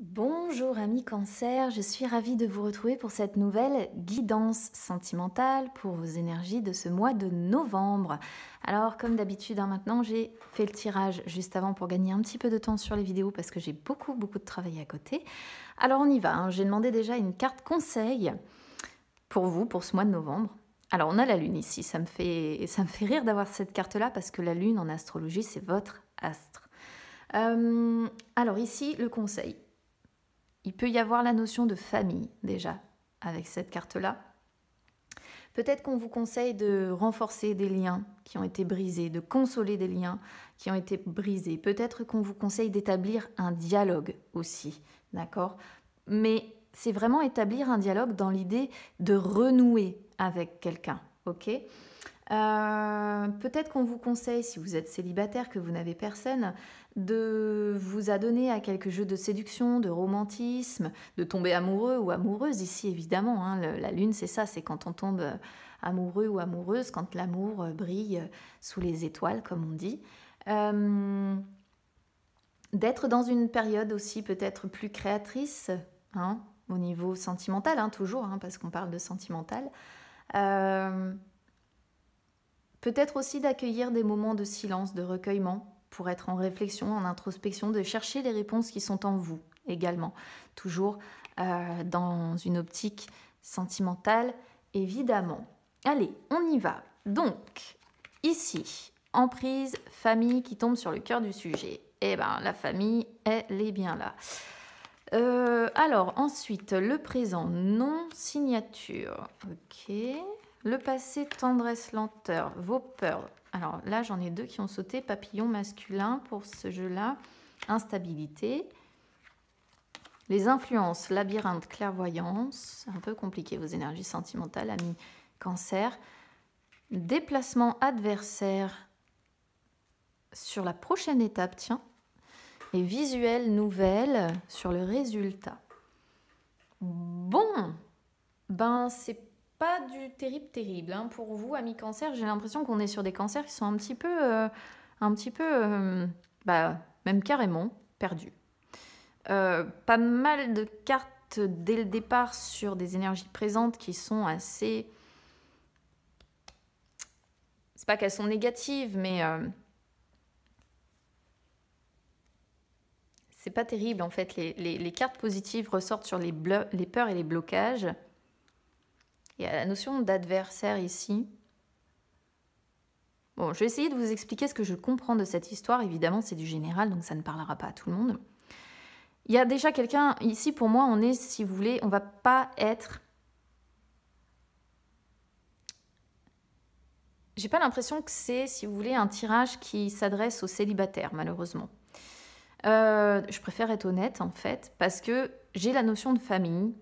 Bonjour amis Cancer, je suis ravie de vous retrouver pour cette nouvelle guidance sentimentale pour vos énergies de ce mois de novembre. Alors comme d'habitude maintenant j'ai fait le tirage juste avant pour gagner un petit peu de temps sur les vidéos parce que j'ai beaucoup de travail à côté. Alors on y va, j'ai demandé déjà une carte conseil pour vous pour ce mois de novembre. Alors on a la lune ici, ça me fait rire d'avoir cette carte là parce que la lune en astrologie c'est votre astre. Alors ici le conseil. Il peut y avoir la notion de famille déjà avec cette carte-là. Peut-être qu'on vous conseille de renforcer des liens qui ont été brisés, de consoler des liens qui ont été brisés. Peut-être qu'on vous conseille d'établir un dialogue aussi, d'accord? Mais c'est vraiment établir un dialogue dans l'idée de renouer avec quelqu'un, ok? Peut-être qu'on vous conseille, si vous êtes célibataire, que vous n'avez personne, de vous adonner à quelques jeux de séduction, de romantisme, de tomber amoureux ou amoureuse ici évidemment. La lune c'est ça, c'est quand on tombe amoureux ou amoureuse, quand l'amour brille sous les étoiles comme on dit. D'être dans une période aussi peut-être plus créatrice, au niveau sentimental, toujours, parce qu'on parle de sentimental. Peut-être aussi d'accueillir des moments de silence, de recueillement, pour être en réflexion, en introspection, de chercher les réponses qui sont en vous également. Toujours dans une optique sentimentale, évidemment. Allez, on y va. Donc, ici, emprise, famille qui tombe sur le cœur du sujet. Eh bien, la famille, elle est bien là. Alors, ensuite, le présent, non-signature. Ok. Le passé, tendresse, lenteur, vos peurs. Alors là, j'en ai deux qui ont sauté. Papillon masculin pour ce jeu-là. Instabilité. Les influences, labyrinthe, clairvoyance. Un peu compliqué vos énergies sentimentales, amis Cancer. Déplacement adversaire sur la prochaine étape, tiens. Et visuel, nouvelle sur le résultat. Bon, c'est pas du terrible. Pour vous, amis Cancer, j'ai l'impression qu'on est sur des cancers qui sont un petit peu, même carrément perdus. Pas mal de cartes dès le départ sur des énergies présentes qui sont assez... C'est pas qu'elles sont négatives, mais c'est pas terrible en fait. Les cartes positives ressortent sur les peurs et les blocages. Il y a la notion d'adversaire ici. Bon, je vais essayer de vous expliquer ce que je comprends de cette histoire. Évidemment, c'est du général, donc ça ne parlera pas à tout le monde. Il y a déjà quelqu'un, ici pour moi, on est, si vous voulez, on va pas être... J'ai pas l'impression que c'est, si vous voulez, un tirage qui s'adresse aux célibataires, malheureusement. Je préfère être honnête, en fait, parce que j'ai la notion de famille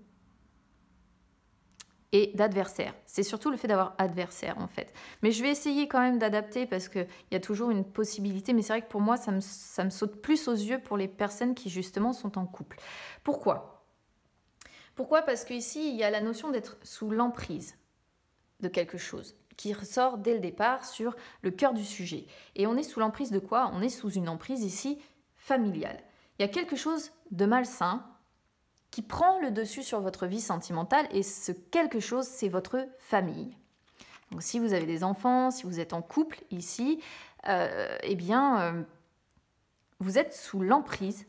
et d'adversaire. C'est surtout le fait d'avoir adversaire en fait. Mais je vais essayer quand même d'adapter parce qu'il y a toujours une possibilité. Mais c'est vrai que pour moi, ça me saute plus aux yeux pour les personnes qui justement sont en couple. Pourquoi ? Pourquoi ? Parce qu'ici, il y a la notion d'être sous l'emprise de quelque chose qui ressort dès le départ sur le cœur du sujet. Et on est sous l'emprise de quoi ? On est sous une emprise ici familiale. Il y a quelque chose de malsain qui prend le dessus sur votre vie sentimentale et ce quelque chose, c'est votre famille. Donc si vous avez des enfants, si vous êtes en couple ici, vous êtes sous l'emprise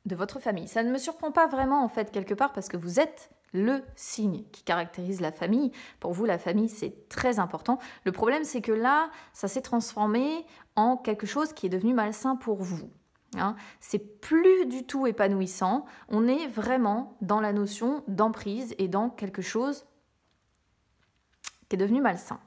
de votre famille. Ça ne me surprend pas vraiment en fait quelque part parce que vous êtes le signe qui caractérise la famille. Pour vous, la famille, c'est très important. Le problème, c'est que là, ça s'est transformé en quelque chose qui est devenu malsain pour vous. C'est plus du tout épanouissant. On est vraiment dans la notion d'emprise et dans quelque chose qui est devenu malsain.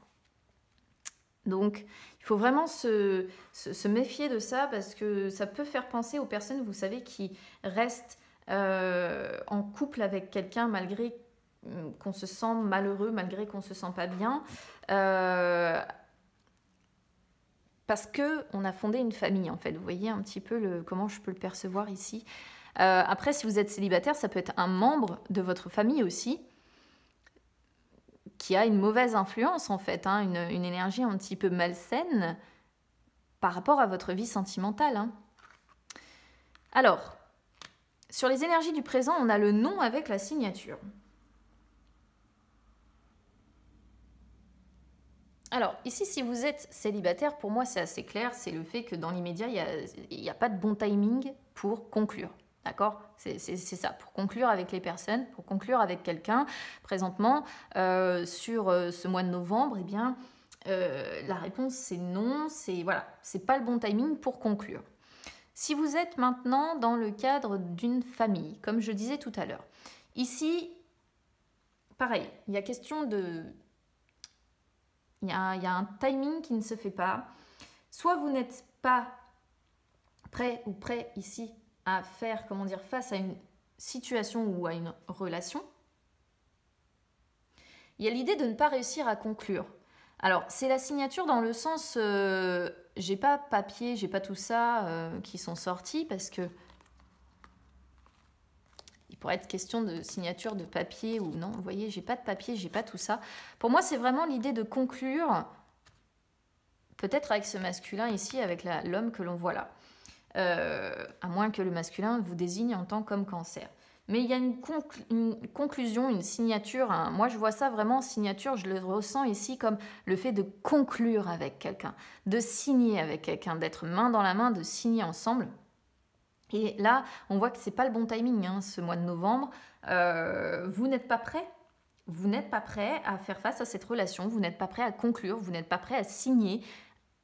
Donc, il faut vraiment se méfier de ça parce que ça peut faire penser aux personnes, vous savez, qui restent en couple avec quelqu'un malgré qu'on se sent malheureux, malgré qu'on ne se sent pas bien. Parce qu'on a fondé une famille, en fait. Vous voyez un petit peu comment je peux le percevoir ici. Après, si vous êtes célibataire, ça peut être un membre de votre famille aussi qui a une mauvaise influence, en fait, une énergie un petit peu malsaine par rapport à votre vie sentimentale. Alors, Sur les énergies du présent, on a le non avec la signature. Alors, ici, si vous êtes célibataire, pour moi, c'est assez clair. C'est le fait que dans l'immédiat, il n'y a pas de bon timing pour conclure. D'accord? C'est ça, pour conclure avec les personnes, pour conclure avec quelqu'un. Présentement, sur ce mois de novembre, eh bien, la réponse, c'est non. Voilà, c'est pas le bon timing pour conclure. Si vous êtes maintenant dans le cadre d'une famille, comme je disais tout à l'heure, ici, pareil, il y a question de... Il y a un timing qui ne se fait pas. Soit vous n'êtes pas prêt ou prêt ici à faire, comment dire, face à une situation ou à une relation. Il y a l'idée de ne pas réussir à conclure. Alors, c'est la signature dans le sens, j'ai pas papier, j'ai pas tout ça qui sont sortis parce que il pourrait être question de signature de papier ou non. Vous voyez, j'ai pas de papier, j'ai pas tout ça. Pour moi, c'est vraiment l'idée de conclure, peut-être avec ce masculin ici, avec l'homme que l'on voit là. À moins que le masculin vous désigne en tant comme cancer. Mais il y a une conclusion, une signature. Moi, je vois ça vraiment, signature, je le ressens ici comme le fait de conclure avec quelqu'un, de signer avec quelqu'un, d'être main dans la main, de signer ensemble. Et là, on voit que ce n'est pas le bon timing, ce mois de novembre. Vous n'êtes pas prêt. Vous n'êtes pas prêt à faire face à cette relation. Vous n'êtes pas prêt à conclure. Vous n'êtes pas prêt à signer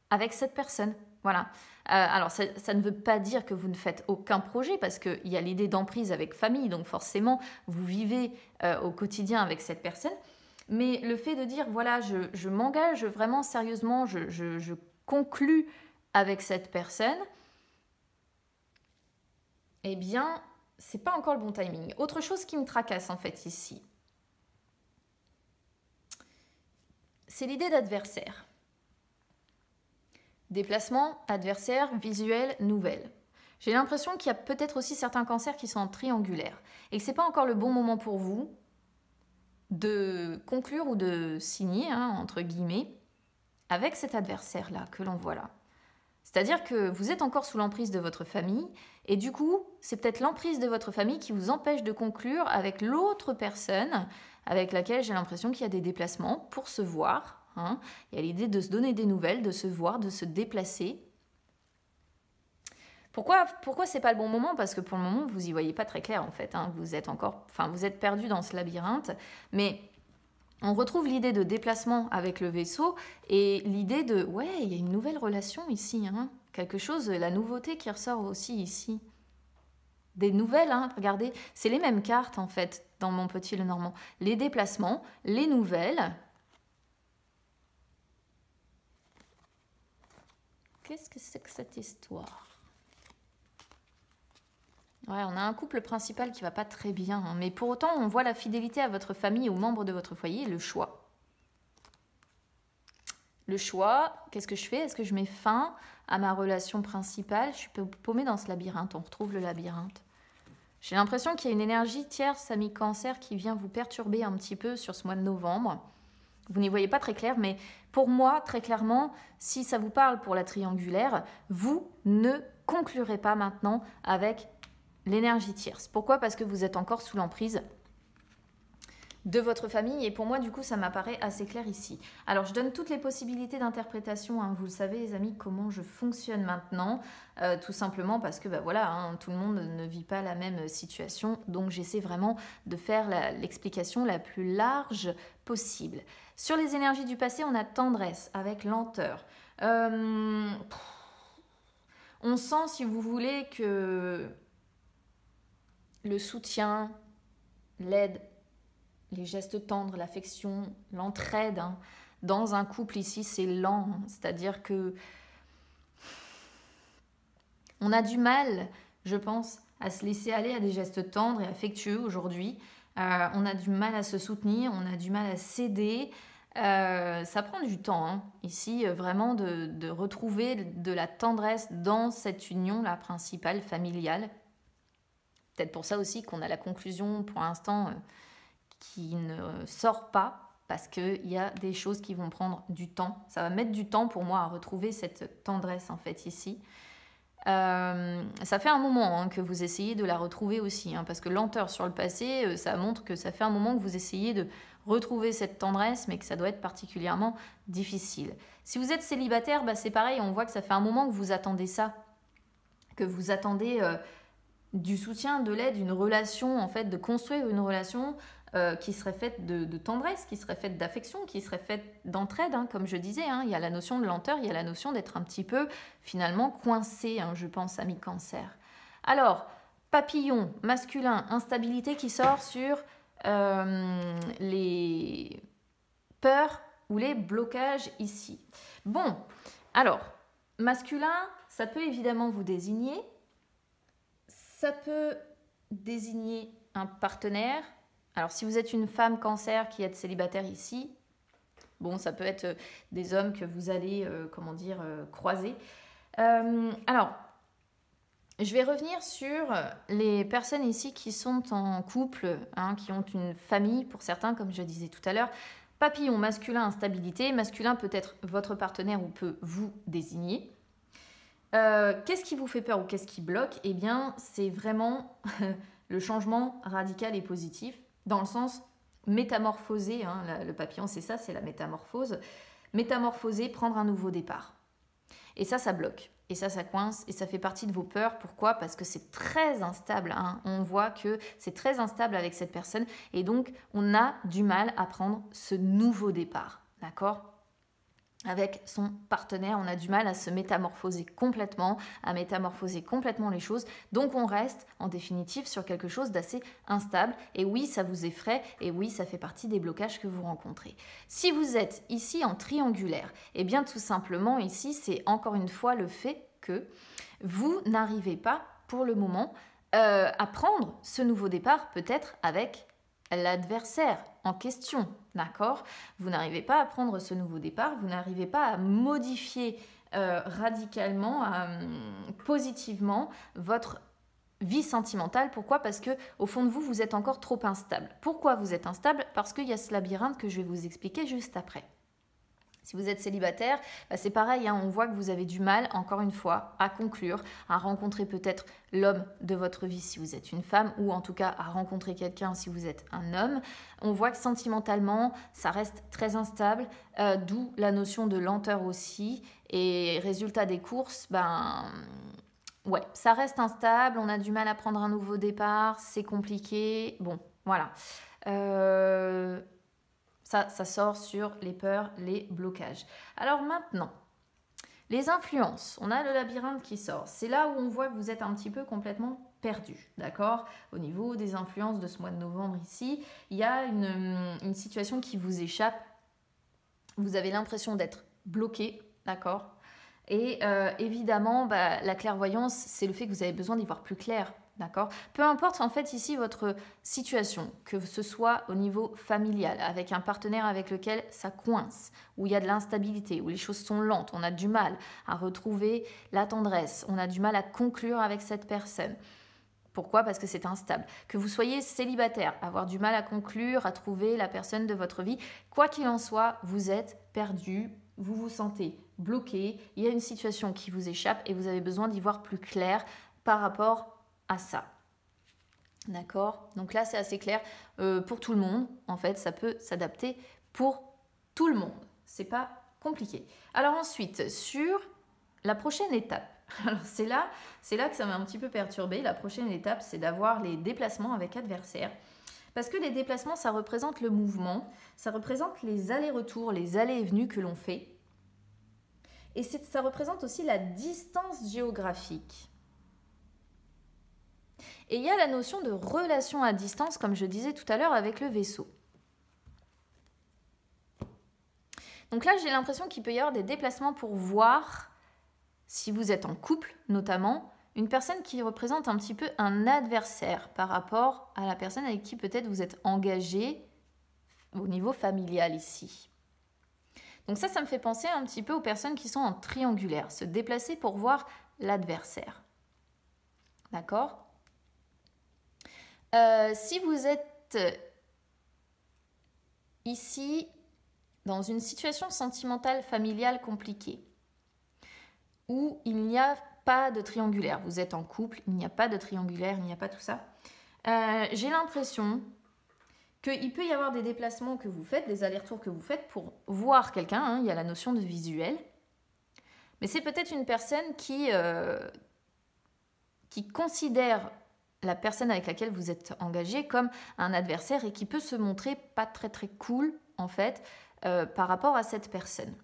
avec cette personne. Voilà. Alors, ça ne veut pas dire que vous ne faites aucun projet parce qu'il y a l'idée d'emprise avec famille. Donc, forcément, vous vivez au quotidien avec cette personne. Mais le fait de dire, voilà, je m'engage vraiment sérieusement, je conclus avec cette personne, eh bien, c'est pas encore le bon timing. Autre chose qui me tracasse en fait ici, c'est l'idée d'adversaire. Déplacement, adversaire, visuel, nouvelle. J'ai l'impression qu'il y a peut-être aussi certains cancers qui sont en triangulaire et que c'est pas encore le bon moment pour vous de conclure ou de signer, entre guillemets, avec cet adversaire-là que l'on voit là. C'est-à-dire que vous êtes encore sous l'emprise de votre famille et du coup, c'est peut-être l'emprise de votre famille qui vous empêche de conclure avec l'autre personne avec laquelle j'ai l'impression qu'il y a des déplacements pour se voir. Il y a l'idée de se donner des nouvelles, de se voir, de se déplacer. Pourquoi c'est pas le bon moment? Parce que pour le moment, vous y voyez pas très clair en fait. Vous êtes perdu dans ce labyrinthe, mais on retrouve l'idée de déplacement avec le vaisseau et l'idée de, ouais, il y a une nouvelle relation ici. Quelque chose, la nouveauté qui ressort aussi ici. Des nouvelles, regardez, c'est les mêmes cartes en fait dans mon petit Lenormand. Les déplacements, les nouvelles. Qu'est-ce que c'est que cette histoire? Ouais, on a un couple principal qui va pas très bien, mais pour autant, on voit la fidélité à votre famille, aux membres de votre foyer, et le choix. Le choix, qu'est-ce que je fais? Est-ce que je mets fin à ma relation principale? Je suis paumée dans ce labyrinthe, on retrouve le labyrinthe. J'ai l'impression qu'il y a une énergie tierce, ami cancer, qui vient vous perturber un petit peu sur ce mois de novembre. Vous n'y voyez pas très clair, mais pour moi, très clairement, si ça vous parle pour la triangulaire, vous ne conclurez pas maintenant avec l'énergie tierce. Pourquoi? Parce que vous êtes encore sous l'emprise de votre famille et pour moi, du coup, ça m'apparaît assez clair ici. Alors, je donne toutes les possibilités d'interprétation. Vous le savez, les amis, comment je fonctionne maintenant. Tout simplement parce que, voilà, tout le monde ne vit pas la même situation. Donc, j'essaie vraiment de faire l'explication la plus large possible. Sur les énergies du passé, on a tendresse avec lenteur. On sent, si vous voulez, que le soutien, l'aide, les gestes tendres, l'affection, l'entraide, dans un couple ici, c'est lent. C'est-à-dire que on a du mal, je pense, à se laisser aller à des gestes tendres et affectueux aujourd'hui. On a du mal à se soutenir, on a du mal à céder. Ça prend du temps, ici, vraiment de retrouver de la tendresse dans cette union-là principale, familiale. Peut-être pour ça aussi qu'on a la conclusion, pour l'instant, qui ne sort pas, parce qu'il y a des choses qui vont prendre du temps. Ça va mettre du temps pour moi à retrouver cette tendresse, en fait, ici. Ça fait un moment hein, que vous essayez de la retrouver aussi, hein, parce que lenteur sur le passé, ça montre que ça fait un moment que vous essayez de retrouver cette tendresse, mais que ça doit être particulièrement difficile. Si vous êtes célibataire, bah, c'est pareil, on voit que ça fait un moment que vous attendez ça, que vous attendez du soutien, de l'aide, une relation, en fait, de construire une relation qui serait faite de tendresse, qui serait faite d'affection, qui serait faite d'entraide, hein, comme je disais. Hein. Il y a la notion de lenteur, il y a la notion d'être un petit peu, finalement, coincé, hein, je pense, ami cancer. Alors, papillon, masculin, instabilité qui sort sur les peurs ou les blocages ici. Bon, alors, masculin, ça peut évidemment vous désigner. Ça peut désigner un partenaire. Alors, si vous êtes une femme cancer qui êtes célibataire ici, bon, ça peut être des hommes que vous allez, croiser. Alors, je vais revenir sur les personnes ici qui sont en couple, hein, qui ont une famille, pour certains, comme je disais tout à l'heure. Papillon, masculin, instabilité. Masculin peut être votre partenaire ou peut vous désigner. Qu'est-ce qui vous fait peur ou qu'est-ce qui bloque? Eh bien, c'est vraiment le changement radical et positif, dans le sens métamorphoser, hein, le papillon, c'est ça, c'est la métamorphose. Métamorphoser, prendre un nouveau départ. Et ça bloque. Et ça coince. Et ça fait partie de vos peurs. Pourquoi? Parce que c'est très instable. Hein. On voit que c'est très instable avec cette personne. Et donc, on a du mal à prendre ce nouveau départ. D'accord? Avec son partenaire, on a du mal à se métamorphoser complètement, à métamorphoser complètement les choses. Donc on reste en définitive sur quelque chose d'assez instable. Et oui, ça vous effraie et oui, ça fait partie des blocages que vous rencontrez. Si vous êtes ici en triangulaire, eh bien tout simplement ici, c'est encore une fois le fait que vous n'arrivez pas pour le moment à prendre ce nouveau départ peut-être avec l'adversaire en question, d'accord? Vous n'arrivez pas à prendre ce nouveau départ, vous n'arrivez pas à modifier radicalement, positivement votre vie sentimentale. Pourquoi? Parce que au fond de vous, vous êtes encore trop instable. Pourquoi vous êtes instable? Parce qu'il y a ce labyrinthe que je vais vous expliquer juste après. Si vous êtes célibataire, bah c'est pareil, hein, on voit que vous avez du mal, encore une fois, à conclure, à rencontrer peut-être l'homme de votre vie si vous êtes une femme, ou en tout cas à rencontrer quelqu'un si vous êtes un homme. On voit que sentimentalement, ça reste très instable, d'où la notion de lenteur aussi. Et résultat des courses, ouais, ça reste instable, on a du mal à prendre un nouveau départ, c'est compliqué. Bon, voilà. Ça sort sur les peurs, les blocages. Alors maintenant, les influences. On a le labyrinthe qui sort. C'est là où on voit que vous êtes un petit peu complètement perdu, d'accord? Au niveau des influences de ce mois de novembre ici, il y a une situation qui vous échappe. Vous avez l'impression d'être bloqué, d'accord? Et évidemment, la clairvoyance, c'est le fait que vous avez besoin d'y voir plus clair. D'accord? Peu importe en fait ici votre situation, que ce soit au niveau familial, avec un partenaire avec lequel ça coince, où il y a de l'instabilité, où les choses sont lentes, on a du mal à retrouver la tendresse, on a du mal à conclure avec cette personne. Pourquoi? Parce que c'est instable. Que vous soyez célibataire, avoir du mal à conclure, à trouver la personne de votre vie, quoi qu'il en soit, vous êtes perdu, vous vous sentez bloqué, il y a une situation qui vous échappe et vous avez besoin d'y voir plus clair par rapport à ça. D'accord? Donc là, c'est assez clair pour tout le monde. En fait, ça peut s'adapter pour tout le monde. C'est pas compliqué. Alors ensuite, sur la prochaine étape. Alors c'est là que ça m'a un petit peu perturbée. La prochaine étape, c'est d'avoir les déplacements avec adversaires. Parce que les déplacements, ça représente le mouvement, ça représente les allers-retours, les allées et venues que l'on fait. Et ça représente aussi la distance géographique. Et il y a la notion de relation à distance, comme je disais tout à l'heure avec le vaisseau. Donc là, j'ai l'impression qu'il peut y avoir des déplacements pour voir, si vous êtes en couple notamment, une personne qui représente un petit peu un adversaire par rapport à la personne avec qui peut-être vous êtes engagé au niveau familial ici. Donc ça me fait penser un petit peu aux personnes qui sont en triangulaire, se déplacer pour voir l'adversaire. D'accord ? Si vous êtes ici dans une situation sentimentale familiale compliquée, où il n'y a pas de triangulaire. Vous êtes en couple, il n'y a pas de triangulaire, il n'y a pas tout ça. J'ai l'impression qu'il peut y avoir des déplacements que vous faites, des allers-retours que vous faites pour voir quelqu'un, hein. Il y a la notion de visuel. Mais c'est peut-être une personne qui considère la personne avec laquelle vous êtes engagé comme un adversaire et qui peut se montrer pas très très cool en fait par rapport à cette personne.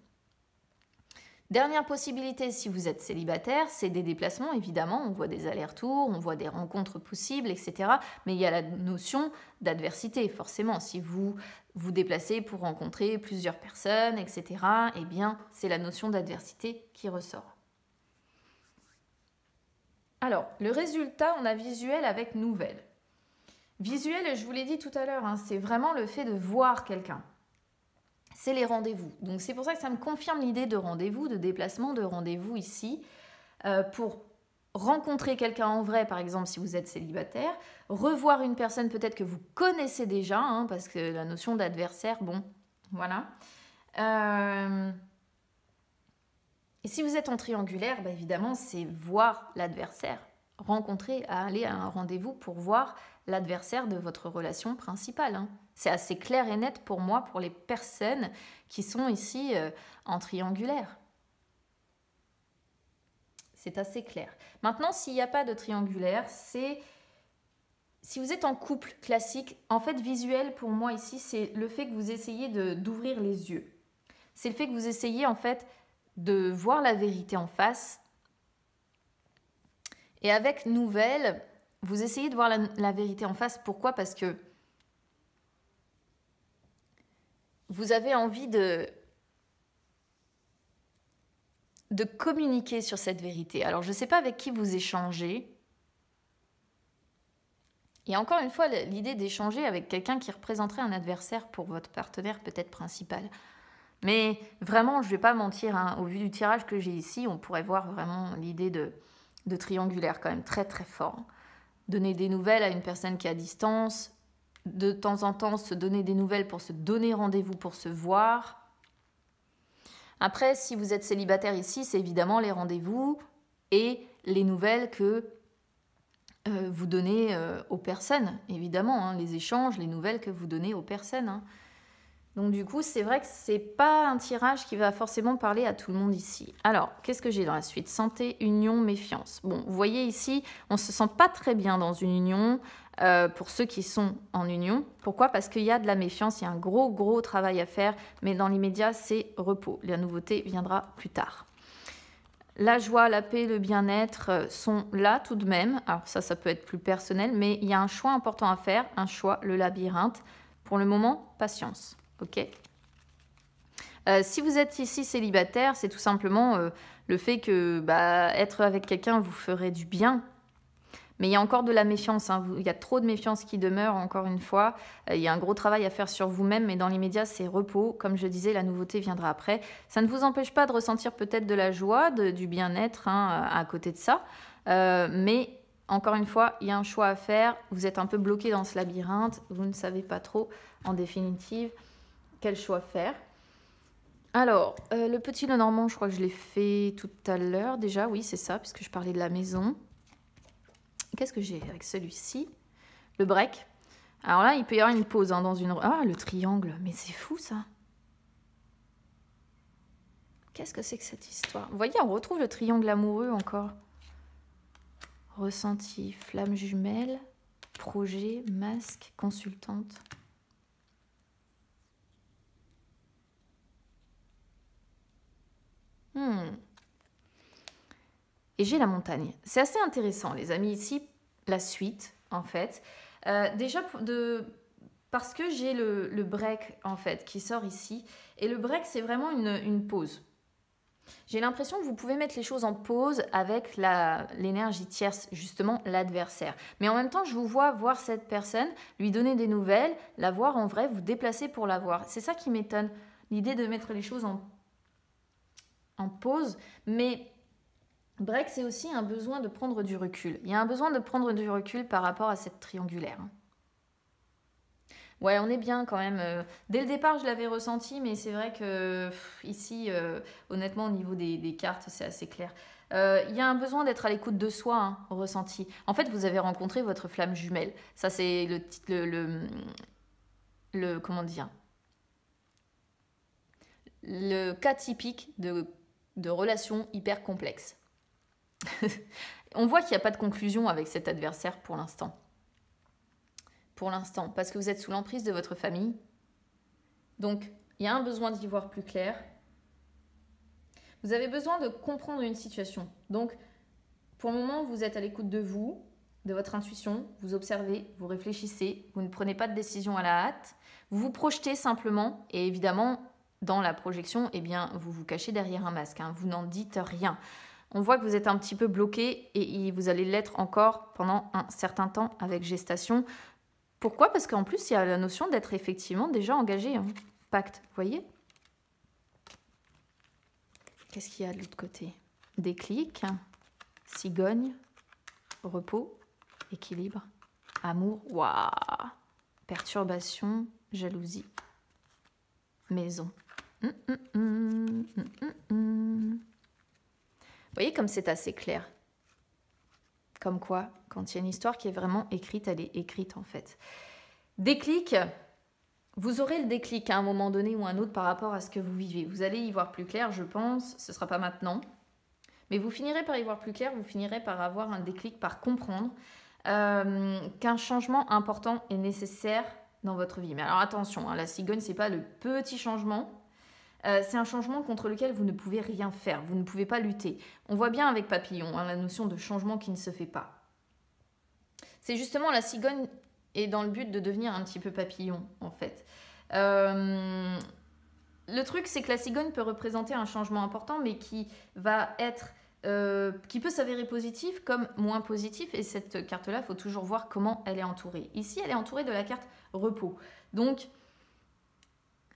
Dernière possibilité si vous êtes célibataire, c'est des déplacements évidemment, on voit des allers-retours, on voit des rencontres possibles, etc. Mais il y a la notion d'adversité forcément, si vous vous déplacez pour rencontrer plusieurs personnes, etc. Eh bien c'est la notion d'adversité qui ressort. Alors, le résultat, on a visuel avec nouvelle. Visuel, je vous l'ai dit tout à l'heure, hein, c'est vraiment le fait de voir quelqu'un. C'est les rendez-vous. Donc, c'est pour ça que ça me confirme l'idée de rendez-vous, de déplacement, de rendez-vous ici, pour rencontrer quelqu'un en vrai, par exemple, si vous êtes célibataire, revoir une personne peut-être que vous connaissez déjà, hein, parce que la notion d'adversaire, bon, voilà. Et si vous êtes en triangulaire, bah évidemment, c'est voir l'adversaire, rencontrer, aller à un rendez-vous pour voir l'adversaire de votre relation principale. Hein. C'est assez clair et net pour moi, pour les personnes qui sont ici en triangulaire. C'est assez clair. Maintenant, s'il n'y a pas de triangulaire, c'est... Si vous êtes en couple classique, en fait, visuel pour moi ici, c'est le fait que vous essayez d'ouvrir les yeux. C'est le fait que vous essayez en fait de voir la vérité en face. Et avec nouvelle, vous essayez de voir la vérité en face. Pourquoi? Parce que vous avez envie de communiquer sur cette vérité. Alors, je ne sais pas avec qui vous échangez. Et encore une fois, l'idée d'échanger avec quelqu'un qui représenterait un adversaire pour votre partenaire peut-être principal. Mais vraiment, je ne vais pas mentir, hein, au vu du tirage que j'ai ici, on pourrait voir vraiment l'idée de triangulaire quand même très très fort. Donner des nouvelles à une personne qui est à distance, de temps en temps se donner des nouvelles pour se donner rendez-vous, pour se voir. Après, si vous êtes célibataire ici, c'est évidemment les rendez-vous et les nouvelles que vous donnez aux personnes, évidemment, hein, les échanges, les nouvelles que vous donnez aux personnes. Hein. Donc du coup, c'est vrai que c'est pas un tirage qui va forcément parler à tout le monde ici. Alors, qu'est-ce que j'ai dans la suite? Santé, union, méfiance. Bon, vous voyez ici, on se sent pas très bien dans une union pour ceux qui sont en union. Pourquoi? Parce qu'il y a de la méfiance, il y a un gros travail à faire, mais dans l'immédiat, c'est repos. La nouveauté viendra plus tard. La joie, la paix, le bien-être sont là tout de même. Alors ça peut être plus personnel, mais il y a un choix important à faire, un choix, le labyrinthe. Pour le moment, patience. Ok. Si vous êtes ici célibataire, c'est tout simplement le fait que être avec quelqu'un vous ferait du bien. Mais il y a encore de la méfiance. Hein. Il y a trop de méfiance qui demeure, encore une fois. Il y a un gros travail à faire sur vous-même, mais dans l'immédiat, c'est repos. Comme je disais, la nouveauté viendra après. Ça ne vous empêche pas de ressentir peut-être de la joie, du bien-être hein, à côté de ça. Mais encore une fois, il y a un choix à faire. Vous êtes un peu bloqué dans ce labyrinthe. Vous ne savez pas trop, en définitive, quel choix faire. Alors, le petit Lenormand, je crois que je l'ai fait tout à l'heure déjà. Oui, c'est ça, puisque je parlais de la maison. Qu'est-ce que j'ai avec celui-ci? Le break. Alors là, il peut y avoir une pause hein, dans une... Ah, le triangle. Mais c'est fou, ça. Qu'est-ce que c'est que cette histoire? Vous voyez, on retrouve le triangle amoureux encore. Ressenti, flamme jumelle, projet, masque, consultante. Et j'ai la montagne. C'est assez intéressant, les amis. Ici, la suite, en fait. Déjà, parce que j'ai le break, en fait, qui sort ici. Et le break, c'est vraiment une pause. J'ai l'impression que vous pouvez mettre les choses en pause avec l'énergie tierce, justement l'adversaire. Mais en même temps, je vous vois voir cette personne, lui donner des nouvelles, la voir en vrai, vous déplacer pour la voir. C'est ça qui m'étonne, l'idée de mettre les choses en pause. Mais break, c'est aussi un besoin de prendre du recul. Il y a un besoin de prendre du recul par rapport à cette triangulaire. Ouais, on est bien quand même. Dès le départ, je l'avais ressenti, mais c'est vrai que ici, honnêtement, au niveau des cartes, c'est assez clair. Il y a un besoin d'être à l'écoute de soi, hein, ressenti. En fait, vous avez rencontré votre flamme jumelle. Ça, c'est comment dire, le cas typique de relation hyper complexe. On voit qu'il n'y a pas de conclusion avec cet adversaire pour l'instant. Pour l'instant, parce que vous êtes sous l'emprise de votre famille. Donc, il y a un besoin d'y voir plus clair. Vous avez besoin de comprendre une situation. Donc, pour le moment, vous êtes à l'écoute de vous, de votre intuition, vous observez, vous réfléchissez, vous ne prenez pas de décision à la hâte, vous vous projetez simplement, et évidemment, dans la projection, eh bien, vous vous cachez derrière un masque, hein, vous n'en dites rien. On voit que vous êtes un petit peu bloqué et vous allez l'être encore pendant un certain temps avec gestation. Pourquoi? Parce qu'en plus, il y a la notion d'être effectivement déjà engagé. Hein. Pacte, vous voyez? Qu'est-ce qu'il y a de l'autre côté? Déclic, cigogne, repos, équilibre, amour, waouh, perturbation, jalousie, maison. Vous voyez comme c'est assez clair. Comme quoi, quand il y a une histoire qui est vraiment écrite, elle est écrite en fait. Déclic, vous aurez le déclic à un moment donné ou à un autre par rapport à ce que vous vivez. Vous allez y voir plus clair, je pense, ce ne sera pas maintenant. Mais vous finirez par y voir plus clair, vous finirez par avoir un déclic, par comprendre qu'un changement important est nécessaire dans votre vie. Mais alors attention, hein, la cigogne, ce n'est pas le petit changement. C'est un changement contre lequel vous ne pouvez rien faire, vous ne pouvez pas lutter. On voit bien avec Papillon, hein, la notion de changement qui ne se fait pas. C'est justement la cigogne est dans le but de devenir un petit peu papillon, en fait. Le truc, c'est que la cigogne peut représenter un changement important, mais qui va être... qui peut s'avérer positif comme moins positif. Et cette carte-là, il faut toujours voir comment elle est entourée. Ici, elle est entourée de la carte repos. Donc...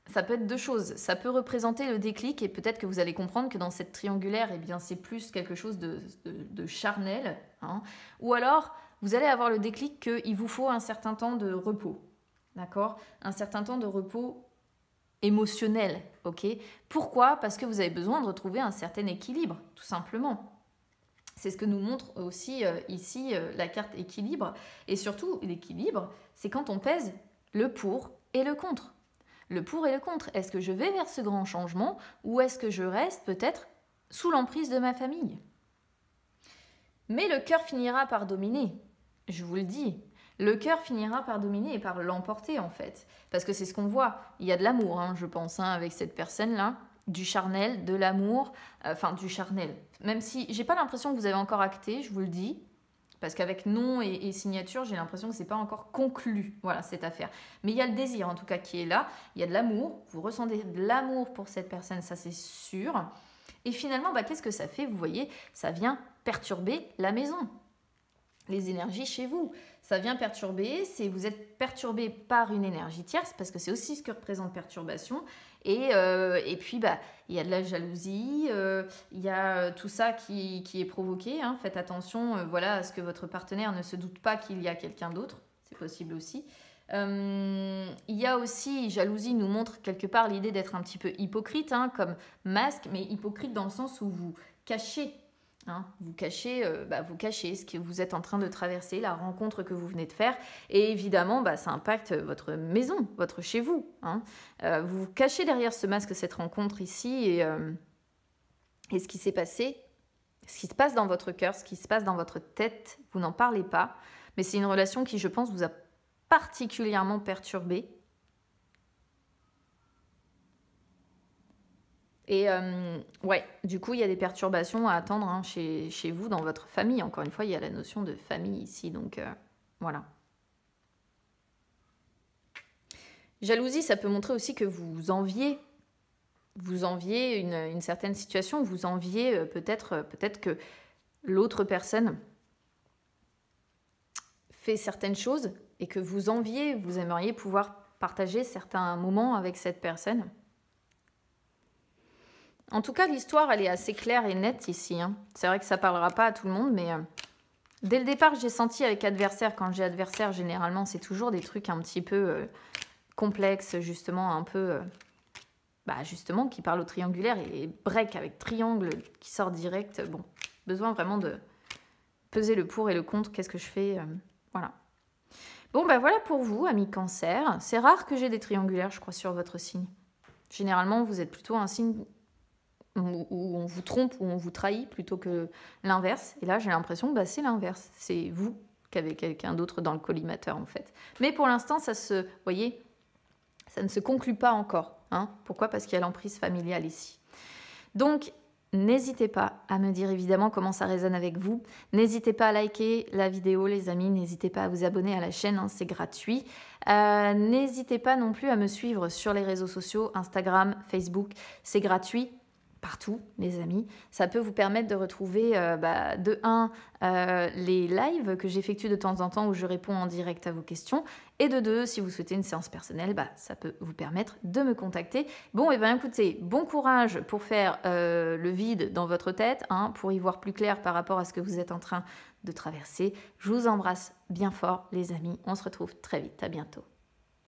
ça peut être deux choses. Ça peut représenter le déclic et peut-être que vous allez comprendre que dans cette triangulaire, eh bien, c'est plus quelque chose de charnel. Hein. Ou alors, vous allez avoir le déclic qu'il vous faut un certain temps de repos. D'accord? Un certain temps de repos émotionnel. Ok? Pourquoi? Parce que vous avez besoin de retrouver un certain équilibre, tout simplement. C'est ce que nous montre aussi ici la carte équilibre. Et surtout, l'équilibre, c'est quand on pèse le pour et le contre. Le pour et le contre. Est-ce que je vais vers ce grand changement ou est-ce que je reste peut-être sous l'emprise de ma famille? Mais le cœur finira par dominer. Je vous le dis. Le cœur finira par dominer et par l'emporter en fait. Parce que c'est ce qu'on voit. Il y a de l'amour, hein, je pense, hein, avec cette personne-là. Du charnel, de l'amour. Enfin, du charnel. Même si j'ai pas l'impression que vous avez encore acté, je vous le dis. Parce qu'avec nom et signature, j'ai l'impression que ce n'est pas encore conclu, voilà, cette affaire. Mais il y a le désir, en tout cas, qui est là. Il y a de l'amour. Vous ressentez de l'amour pour cette personne, ça c'est sûr. Et finalement, bah, qu'est-ce que ça fait? Vous voyez, ça vient perturber la maison. Les énergies chez vous. Ça vient perturber, vous êtes perturbé par une énergie tierce, parce que c'est aussi ce que représente perturbation. Et puis, bah, il y a de la jalousie, il y a tout ça qui est provoqué. Hein. Faites attention voilà, à ce que votre partenaire ne se doute pas qu'il y a quelqu'un d'autre. C'est possible aussi. Il y a aussi, jalousie nous montre quelque part l'idée d'être un petit peu hypocrite, hein, comme masque, mais hypocrite dans le sens où vous cachez. Hein, vous cachez ce que vous êtes en train de traverser, la rencontre que vous venez de faire. Et évidemment, ça impacte votre maison, votre chez vous. Hein. Vous vous cachez derrière ce masque, cette rencontre ici. Et ce qui s'est passé, ce qui se passe dans votre cœur, ce qui se passe dans votre tête, vous n'en parlez pas. Mais c'est une relation qui, je pense, vous a particulièrement perturbé. Et ouais, du coup, il y a des perturbations à attendre hein, chez vous, dans votre famille. Encore une fois, il y a la notion de famille ici, donc voilà. Jalousie, ça peut montrer aussi que vous enviez une certaine situation, vous enviez peut-être que l'autre personne fait certaines choses et que vous enviez, vous aimeriez pouvoir partager certains moments avec cette personne. En tout cas, l'histoire, elle est assez claire et nette ici. Hein. C'est vrai que ça ne parlera pas à tout le monde, mais dès le départ, j'ai senti avec adversaire, quand j'ai adversaire, généralement, c'est toujours des trucs un petit peu complexe, justement, un peu... justement, qui parle au triangulaire et break avec triangle qui sort direct. Bon, besoin vraiment de peser le pour et le contre. Qu'est-ce que je fais voilà. Bon, voilà pour vous, amis Cancer. C'est rare que j'ai des triangulaires, je crois, sur votre signe. Généralement, vous êtes plutôt un signe où on vous trompe, où on vous trahit, plutôt que l'inverse. Et là, j'ai l'impression que c'est l'inverse. C'est vous qu'avec quelqu'un d'autre dans le collimateur, en fait. Mais pour l'instant, vous voyez, ça ne se conclut pas encore. Hein. Pourquoi? Parce qu'il y a l'emprise familiale ici. Donc, n'hésitez pas à me dire évidemment comment ça résonne avec vous. N'hésitez pas à liker la vidéo, les amis. N'hésitez pas à vous abonner à la chaîne, hein, c'est gratuit. N'hésitez pas non plus à me suivre sur les réseaux sociaux, Instagram, Facebook, c'est gratuit. Partout, les amis. Ça peut vous permettre de retrouver, les lives que j'effectue de temps en temps où je réponds en direct à vos questions. Et de deux, si vous souhaitez une séance personnelle, ça peut vous permettre de me contacter. Bon, écoutez, bon courage pour faire le vide dans votre tête, hein, pour y voir plus clair par rapport à ce que vous êtes en train de traverser. Je vous embrasse bien fort, les amis. On se retrouve très vite. À bientôt.